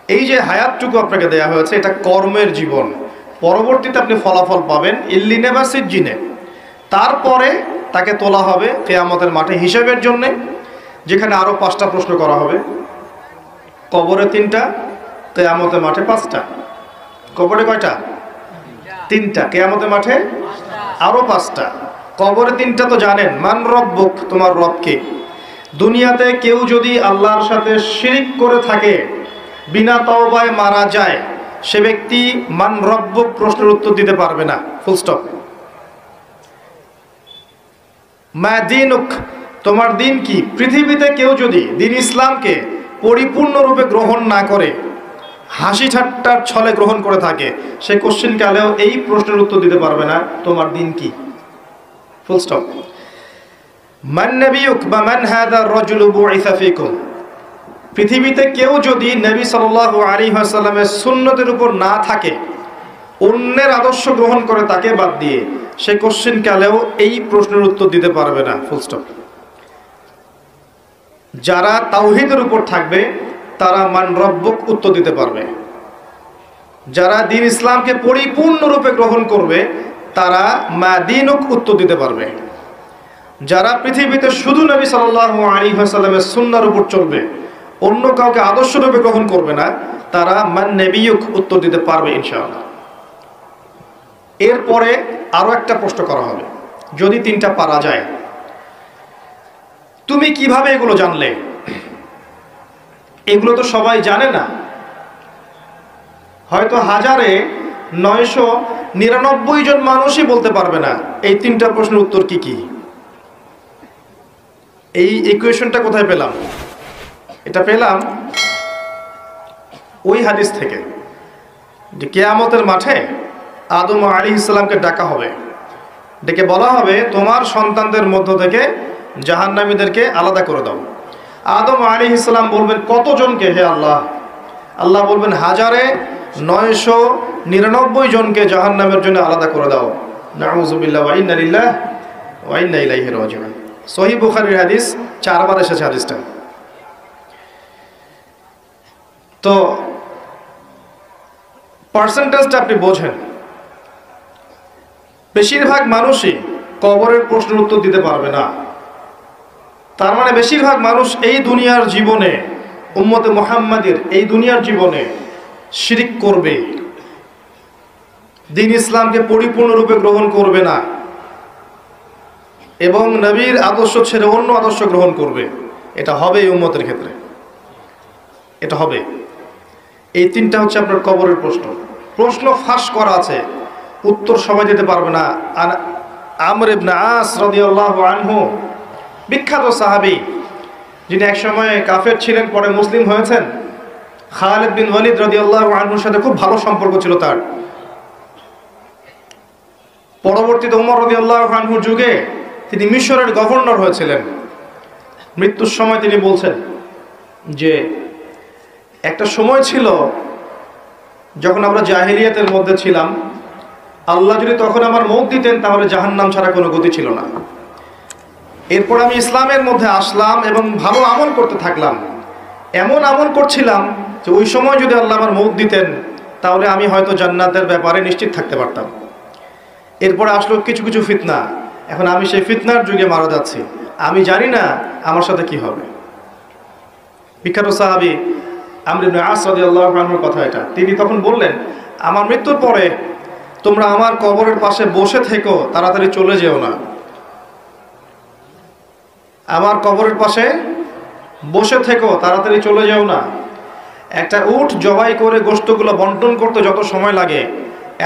এই যে হায়াতটুকু আপনাকে দেয়া হয়েছে এটা কর্মের জীবন, পরবর্তীতে আপনি ফলাফল পাবেন ইল্লিনে বা সিজ্জিনে। তারপরে তাকে তোলা হবে কিয়ামতের মাঠে হিসাবের জন্যে, যেখানে আরও 5টা প্রশ্ন করা হবে। কবরে 3টা, কিয়ামতের মাঠে 5টা। কবরে কয়টা? 3টা। কিয়ামতের মাঠে আরও 5টা। কবরে 3টা তো জানেন, মান রব্বুক, তোমার রব কে। দুনিয়াতে কেউ যদি আল্লাহর সাথে শিরিক করে থাকে, বিনা তওবায় মারা যায়, সে ব্যক্তি মান রব্বুক প্রশ্নের উত্তর দিতে পারবে না, ফুল স্টপ। মা দীনুক, তোমার দিন কি। পৃথিবীতে কেউ যদি দিন ইসলামকে পরিপূর্ণরূপে গ্রহণ না করে, হাসি ঠাট্টার ছলে গ্রহণ করে থাকে, সে কোশ্চেন কালেও এই প্রশ্নের উত্তর দিতে পারবে না, তোমার দিন কি, ফুল স্টপ। মান নবিয়ুক বা মান হাদা রাজুলু বুইসা ফিকুম, পৃথিবীতে কেউ যদি নবী সাল্লাল্লাহু আলাইহি ওয়াসাল্লামের সুন্নতের উপর না থাকে, অন্যের আদর্শ গ্রহণ করে তাকে বাদ দিয়ে, সে কোশ্চেন কালেও এই প্রশ্নের উত্তর দিতে পারবে না, ফুল স্টপ। যারা তাওহীদের উপর থাকবে তারা মান রব্বুক উত্তর দিতে পারবে। যারা দ্বীন ইসলামকে পরিপূর্ণরূপে গ্রহণ করবে তারা মা দীনুক উত্তর দিতে পারবে। যারা পৃথিবীতে শুধু নবী সাল্লাল্লাহু আলাইহি ওয়াসাল্লামের সুন্নাহর উপর চলবে, অন্য কাউকে আদর্শরূপে গ্রহণ করবে না, তারা মান নবিয়ুক উত্তর দিতে পারবে ইনশাআল্লাহ। এরপরে আরো একটা প্রশ্ন করা হবে, যদি 3টা পারা যায়। তুমি কিভাবে এগুলো জানলে? এগুলো তো সবাই জানে না। হয়তো 999 জন মানুষই বলতে পারবে না এই 3টা প্রশ্নের উত্তর কি কি। এই ইকুয়েশনটা কোথায় পেলাম? এটা পেলাম ওই হাদিস থেকে যে কিয়ামতের মাঠে আদম আলাইহিস সালামকে ডাকা হবে, ডেকে বলা হবে তোমার সন্তানদের মধ্য থেকে জাহান্নামীদেরকে আলাদা করে দাও। আদম আলাইহিস সালাম বলবেন কতজনকে হে আল্লাহ? আল্লাহ বলবেন 1999 জনকে জাহান্নামের জন্য আলাদা করে দাও। নাউযুবিল্লাহ ওয়া ইন্না লিল্লাহি ওয়া ইন্না ইলাইহি রাজিউন। সহিহ বুখারীর হাদিস, 4 বার এসেছে হাদিসটা। তো পার্সেন্টেজটা আপনি বোঝেন, বেশিরভাগ মানুষই কবরের প্রশ্নের উত্তর দিতে পারবে না। তার মানে বেশিরভাগ মানুষ এই দুনিয়ার জীবনে, উম্মতে মুহাম্মাদের এই দুনিয়ার জীবনে শিরিক করবে, দ্বীন ইসলামকে পরিপূর্ণরূপে গ্রহণ করবে না এবং নবীর আদর্শ ছেড়ে অন্য আদর্শ গ্রহণ করবে। এটা হবে এই উম্মতের ক্ষেত্রে, এটা হবে। এই 3টা হচ্ছে আপনার কবরের প্রশ্ন। প্রশ্ন ফাঁস করা আছে, উত্তর সবাই দিতে পারবে না। আর আমর ইবনে আস রাদিয়াল্লাহু আনহু, বিখ্যাত সাহাবী, যিনি একসময় কাফের ছিলেন, পরে মুসলিম হয়েছেন। খালিদ বিন ওয়ালিদ রাদিয়াল্লাহু আনহুর সাথে খুব ভালো সম্পর্ক ছিল তার। পরবর্তীতে ওমর রাদিয়াল্লাহু আনহুর যুগে তিনি মিশরের গভর্নর হয়েছিলেন। মৃত্যুর সময় তিনি বলছেন যে একটা সময় ছিল যখন আমরা জাহেলিয়াতের মধ্যে ছিলাম, আল্লাহ যদি তখন আমার মৌত দিতেন তাহলে জাহান্নাম ছাড়া কোনো গতি ছিল না। এরপর আমি ইসলামের মধ্যে আসলাম এবং ভালো আমল করতে থাকলাম। এমন আমল করছিলাম যে ওই সময় যদি আল্লাহ আমার মৌত দিতেন তাহলে আমি হয়তো জান্নাতের ব্যাপারে নিশ্চিত থাকতে পারতাম। এরপরে আসলো কিছু কিছু ফিতনা, এখন আমি সেই ফিতনার যুগে মারা যাচ্ছি, আমি জানি না আমার সাথে কি হবে। বিখ্যাত সাহাবী আমর ইবনে আস রাদিয়াল্লাহু আনহুর কথা এটা। তিনি তখন বললেন, আমার মৃত্যুর পরে তোমরা আমার কবরের পাশে বসে থেকো, তাড়াতাড়ি চলে যেও না। আমার কবরের পাশে বসে থেকো, তাড়াতাড়ি চলে যেও না। একটা উট জবাই করে গোশতগুলো বন্টন করতে যত সময় লাগে,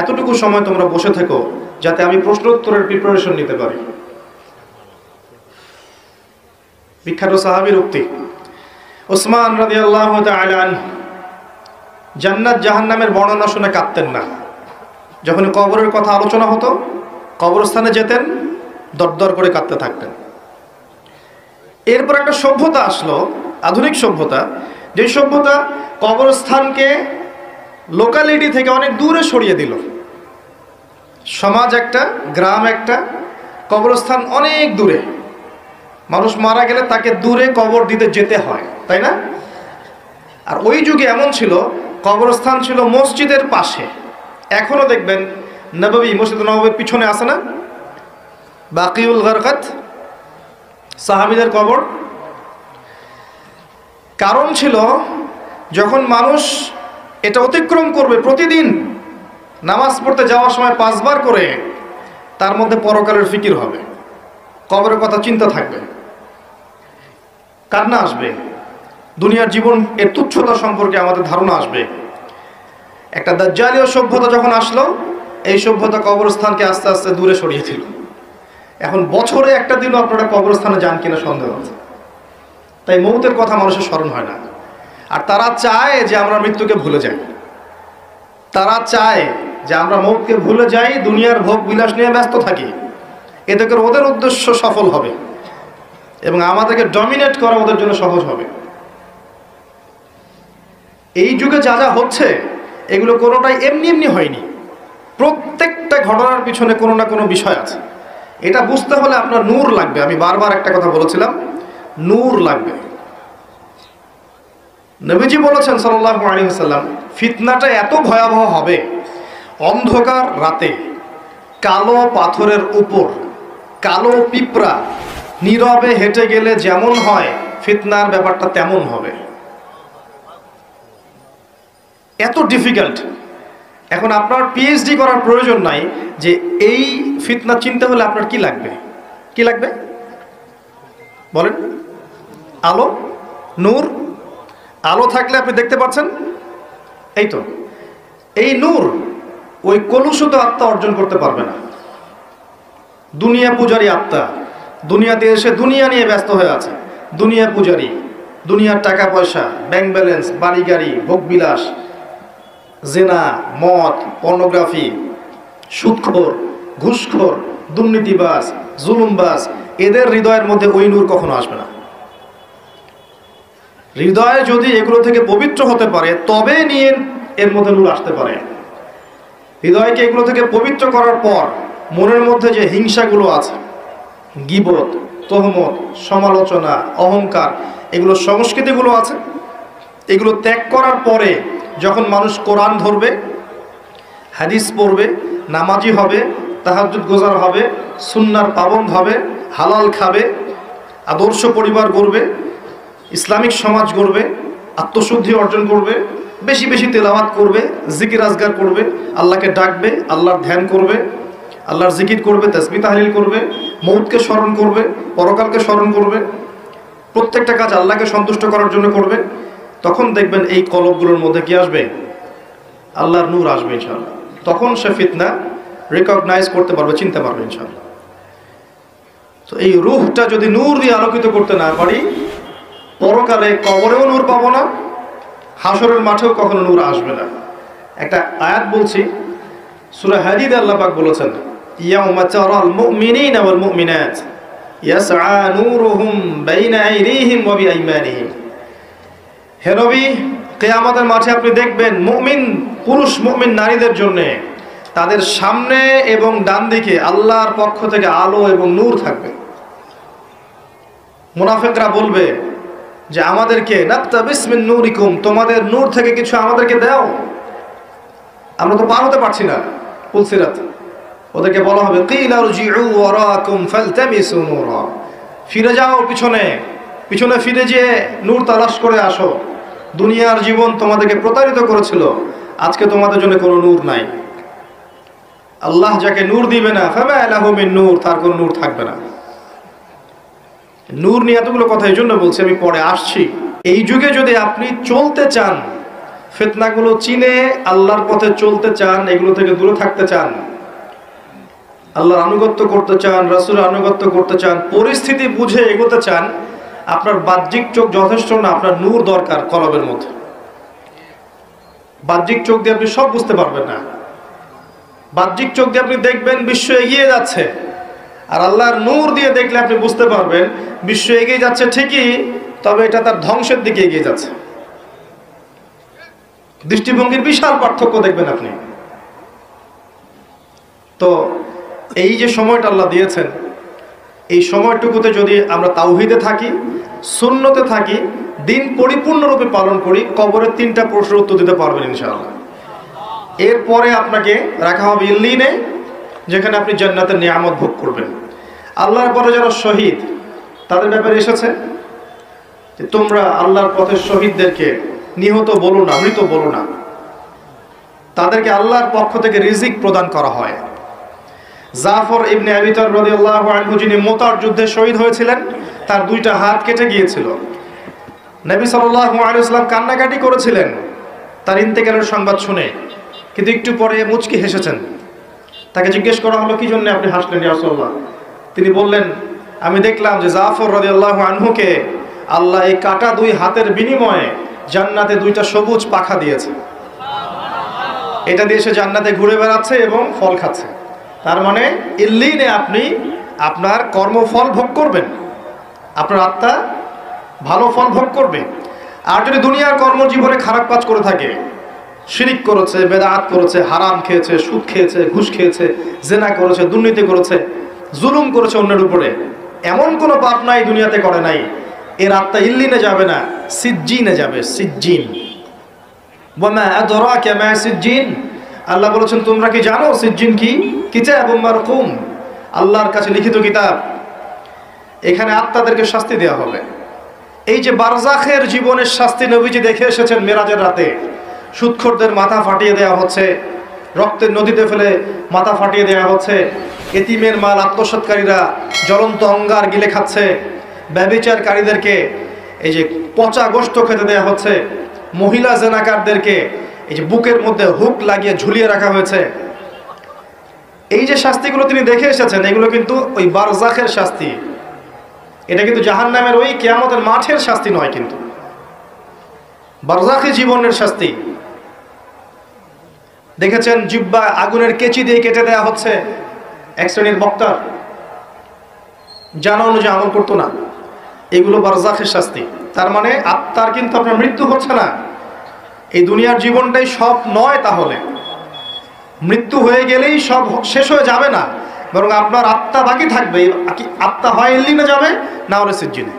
এতটুকু সময় তোমরা বসে থেকো, যাতে আমি প্রশ্ন উত্তরের প্রিপারেশন নিতে পারি। বিখ্যাত সাহাবীর উক্তি। ওসমান রাদিয়াল্লাহু তাআলা আনহু জান্নাত জাহান্নামের বর্ণনা শুনে কাঁদতেন না। যখন কবরের কথা আলোচনা হতো, কবরস্থানে যেতেন, দরদর করে কাঁদতে থাকতেন। এরপর একটা সভ্যতা আসলো, আধুনিক সভ্যতা, যে সভ্যতা কবরস্থানকে লোকালিটি থেকে অনেক দূরে সরিয়ে দিল। সমাজ একটা, গ্রাম একটা, কবরস্থান অনেক দূরে। মানুষ মারা গেলে তাকে দূরে কবর দিতে যেতে হয়, তাই না? আর ওই যুগে এমন ছিল কবরস্থান ছিল মসজিদের পাশে। এখনো দেখবেন নববী, মসজিদ নববীর পিছনে আছে না বাকিউল গারকাত, সাহাবীদের কবর। কারণ ছিল যখন মানুষ এটা অতিক্রম করবে প্রতিদিন নামাজ পড়তে যাওয়ার সময় 5 বার করে, তার মধ্যে পরকালের ফিকির হবে, কবরের কথা চিন্তা থাকবে, কান্না আসবে, দুনিয়ার জীবন এর তুচ্ছতা সম্পর্কে আমাদের ধারণা আসবে। একটা দাজ্জালীয় সভ্যতা যখন আসলো, এই সভ্যতা কবরস্থানকে আস্তে আস্তে দূরে সরিয়ে দিল। এখন বছরে একটা দিনও আপনারা কবরস্থানে যান কিনা সন্দেহ আছে। তাই মৌতের কথা মানুষের স্মরণ হয় না। আর তারা চায় যে আমরা মৃত্যুকে ভুলে যাই, তারা চায় যে আমরা মৌতকে ভুলে যাই, দুনিয়ার ভোগ বিলাস নিয়ে ব্যস্ত থাকি। এতে করে ওদের উদ্দেশ্য সফল হবে এবং আমাদেরকে ডমিনেট করা ওদের জন্য সহজ হবে। এই যুগে যা যা হচ্ছে এগুলো কোনোটাই এমনি এমনি হয়নি। প্রত্যেকটা ঘটনার পিছনে কোনো না কোনো বিষয় আছে। এটা বুঝতে হলে আপনার নূর লাগবে। আমি বারবার একটা কথা বলেছিলাম, নূর লাগবে। নবীজি বলেছেন সাল্লাল্লাহু আলাইহি ওয়াসাল্লাম, ফিতনাটা এত ভয়াবহ হবে, অন্ধকার রাতে কালো পাথরের উপর কালো পিঁপড়া নীরবে হেঁটে গেলে যেমন হয়, ফিতনার ব্যাপারটা তেমন হবে। এত ডিফিকাল্ট। এখন আপনার পিএইচডি করার প্রয়োজন নাই যে এই ফিতনা চিনতে হলে আপনার কি লাগবে, কি লাগবে বলেন? আলো, নূর। আলো থাকলে আপনি দেখতে পাচ্ছেন, এই তো এই নূর ওই কলুষিত আত্মা অর্জন করতে পারবে না। দুনিয়া পূজারী আত্মা দুনিয়াতে এসে দুনিয়া নিয়ে ব্যস্ত হয়ে আছে, দুনিয়া পূজারী, দুনিয়ার টাকা পয়সা, ব্যাংক ব্যালেন্স, বাড়ি গাড়ি, ভোগবিলাস, জেনা, মদ, পর্নোগ্রাফি, সুদখোর, ঘুষখোর, দুর্নীতিবাজ, জুলুমবাজ, এদের হৃদয়ের মধ্যে ওই নূর কখনো আসবে না। হৃদয়ে যদি এগুলো থেকে পবিত্র হতে পারে তবে নিয়ে এর মধ্যে নূর আসতে পারে। হৃদয়কে এগুলো থেকে পবিত্র করার পর মনের মধ্যে যে হিংসাগুলো আছে, গীবত, তহমত, সমালোচনা, অহংকার, এগুলো সংস্কৃতিগুলো আছে, এগুলো ত্যাগ করার পরে যখন মানুষ কোরআন ধরবে, হাদিস পড়বে, নামাজি হবে, তাহাজ্জুদ গোজার হবে, সুন্নার পাবন্দ হবে, হালাল খাবে, আদর্শ পরিবার গড়বে, ইসলামিক সমাজ গড়বে, আত্মশুদ্ধি অর্জন করবে, বেশি বেশি তেলাওয়াত করবে, জিকির আজগার করবে, আল্লাহকে ডাকবে, আল্লাহর ধ্যান করবে, আল্লাহর জিকির করবে, তাসবিহ তাহলিল করবে, মৌতকে স্মরণ করবে, পরকালকে স্মরণ করবে, প্রত্যেকটা কাজ আল্লাহকে সন্তুষ্ট করার জন্য করবে, তখন দেখবেন এই কলবগুলোর মধ্যে কি আসবে? আল্লাহর নূর আসবে ইনশাআল্লাহ। তখন সে ফিতনা রিকগনাইজ করতে পারবে, চিনতে পারবে ইনশাআল্লাহ। তো এই রূহটা যদি নূর দিয়ে আলোকিত করতে না পারি, পরকালে কবরেও নূর পাবো না, হাসরের মাঠেও কখনো নূর আসবে না। একটা আয়াত বলছি, সূরা হাদীদে আল্লাহ পাক বলেছেন, ইয়াউমা তারাল মুমিনিনা ওয়াল মুমিনাত ইয়াসআ নূরুহুম বাইনা আইদিহিম ওয়া বিআইমানিহিম। হে নবী, কিয়ামতের মাঠে আপনি দেখবেন মুমিন পুরুষ, মুমিন নারীদের জন্য তাদের সামনে এবং ডান দিকে আল্লাহর পক্ষ থেকে আলো এবং নূর থাকবে। মুনাফিকরা বলবে যে আমাদেরকে নাকতাবিস মিন নূরিকুম, তোমাদের নূর থেকে কিছু আমাদেরকে দাও, আমরা তো পার হতে পারছি না পুলসিরাত। ওদেরকে বলা হবে কিলা রজিউ ওয়ারাকুম ফালতামিসু নূরা, ফিরে যাও পিছনে, পিছনে ফিরে যেয়ে নূর তালাশ করে আসো। দুনিয়ার জীবন তোমাদেরকে প্রতারিত করেছিল, আজকে তোমাদের জন্য কোনো নূর নাই। আল্লাহ যাকে নূর দিবে না, ফামা লাহু মিন নূর, তার কোনো নূর থাকবে না। নূর নিয়ে এতগুলো কথা এই জন্য বলছি, আমি পরে আসছি। এই যুগে যদি আপনি চলতে চান, ফিতনাগুলো চিনে আল্লাহর পথে চলতে চান, এগুলো থেকে দূরে থাকতে চান, আল্লাহর আনুগত্য করতে চান, রাসূলের আনুগত্য করতে চান, পরিস্থিতি বুঝে এগোতে চান, আপনার বাহ্যিক চোখ যথেষ্ট না, আপনার নূর দরকার কলবের মধ্যে। বাহ্যিক চোখ দিয়ে আপনি সব বুঝতে পারবেন না। বাহ্যিক চোখ দিয়ে আপনি দেখবেন বিশ্ব এগিয়ে যাচ্ছে, আর আল্লাহর নূর দিয়ে দেখলে আপনি বুঝতে পারবেন বিশ্ব এগিয়ে যাচ্ছে ঠিকই, তবে এটা তার ধ্বংসের দিকে এগিয়ে যাচ্ছে। দৃষ্টিভঙ্গির বিশাল পার্থক্য দেখবেন আপনি। তো এই যে সময়টা আল্লাহ দিয়েছেন, এই সময়টুকুতে যদি আমরা তাওহীদে থাকি, সুন্নতে থাকি, দিন পরিপূর্ণরূপে পালন করি, কবরের 3টা প্রশ্নের উত্তর দিতে পারবেন ইনশাআল্লাহ। এরপরে আপনাকে রাখা হবে ইল্লিনে, যেখানে আপনি জান্নাতের নিয়ামত ভোগ করবেন। আল্লাহর পরে যারা শহীদ, তাদের ব্যাপারে এসেছে যে তোমরা আল্লাহর পথে শহীদদেরকে নিহত বলো না, মৃত বলো না। তাদেরকে আল্লাহর পক্ষ থেকে রিজিক প্রদান করা হয়। জাফর ইবনে আবি তালিব রাদিয়াল্লাহু আনহু, যিনি মুতার যুদ্ধে শহীদ হয়েছিলেন, তার 2টা হাত কেটে গিয়েছিল। নবী সাল্লাল্লাহু আলাইহি ওয়াসাল্লাম কান্নাকাটি করেছিলেন তার ইন্তেকালের সংবাদ শুনে, কিন্তু একটু পরে মুচকি হেসেছেন। তাকে জিজ্ঞেস করা হলো, কি জন্য আপনি হাসলেন ইয়া রাসূলুল্লাহ? তিনি বললেন, আমি দেখলাম যে জাফর রাদিয়াল্লাহু আনহুকে আল্লাহ এই কাটা 2 হাতের বিনিময়ে জান্নাতে 2টা সবুজ পাখা দিয়েছে। এটা দিয়ে সে জান্নাতে ঘুরে বেড়াচ্ছে এবং ফল খাচ্ছে। তার মানে ইল্লিনে আপনি আপনার কর্মফল ভোগ করবেন, আপনার আত্মা ভালো ফল ভোগ করবে। আর যদি দুনিয়ার কর্মজীবনে খারাপ কাজ করে থাকে, শিরিক করেছে, বেদাত করেছে, হারাম খেয়েছে, সুদ খেয়েছে, ঘুষ খেয়েছে, জেনা করেছে, দুর্নীতি করেছে, জুলুম করেছে অন্যের উপরে, এমন কোনো পাপ নাই দুনিয়াতে করে নাই, এর আত্মা ইল্লিনে যাবে না, সিজ্জিনে যাবে। সিজ্জিন, ওয়ামা আদরাকা মা সিজ্জিন। আল্লাহ বলেছেন, তোমরা কি জানো সিজ্জিন কি? কিতাবুম মারকুম, আল্লাহর কাছে লিখিত কিতাব। এখানে আত্মাদেরকে শাস্তি দেওয়া হবে। এই যে বারজাখের জীবনের শাস্তি নবীজি দেখে এসেছেন মেরাজের রাতে, সুদখোরদের মাথা ফাটিয়ে দেওয়া হচ্ছে, রক্তের নদীতে ফেলে মাথা ফাটিয়ে দেওয়া হচ্ছে, এতিমের মাল আত্মসাৎকারীরা জ্বলন্ত অঙ্গার গিলে খাচ্ছে, ব্যভিচারকারীদেরকে এই যে পচা গোশত খেতে দেওয়া হচ্ছে, মহিলা জেনাকারদেরকে এই যে বুকের মধ্যে হুক লাগিয়ে ঝুলিয়ে রাখা হয়েছে। এই যে শাস্তিগুলো তিনি দেখে এসেছেন, এগুলো কিন্তু ওই বারজাখের শাস্তি। এটা কিন্তু জাহান্নামের ওই কিয়ামতের মাঠের শাস্তি নয়, কিন্তু বারজাখী জীবনের শাস্তি। দেখেছেন জিহ্বা আগুনের কেচি দিয়ে কেটে দেওয়া হচ্ছে এক শ্রেণীর বক্তার, জানা অনুযায়ী আমল করতো না। এগুলো বারজাখের শাস্তি। তার মানে আত্মার কিন্তু আপনার মৃত্যু হচ্ছে না। এই দুনিয়ার জীবনটাই সব নয়, তাহলে মৃত্যু হয়ে গেলেই সব শেষ হয়ে যাবে না, বরং আপনার আত্মা বাকি থাকবে। আত্মা হয় ইল্লিনে যাবে, না হলে সিজ্জিনে।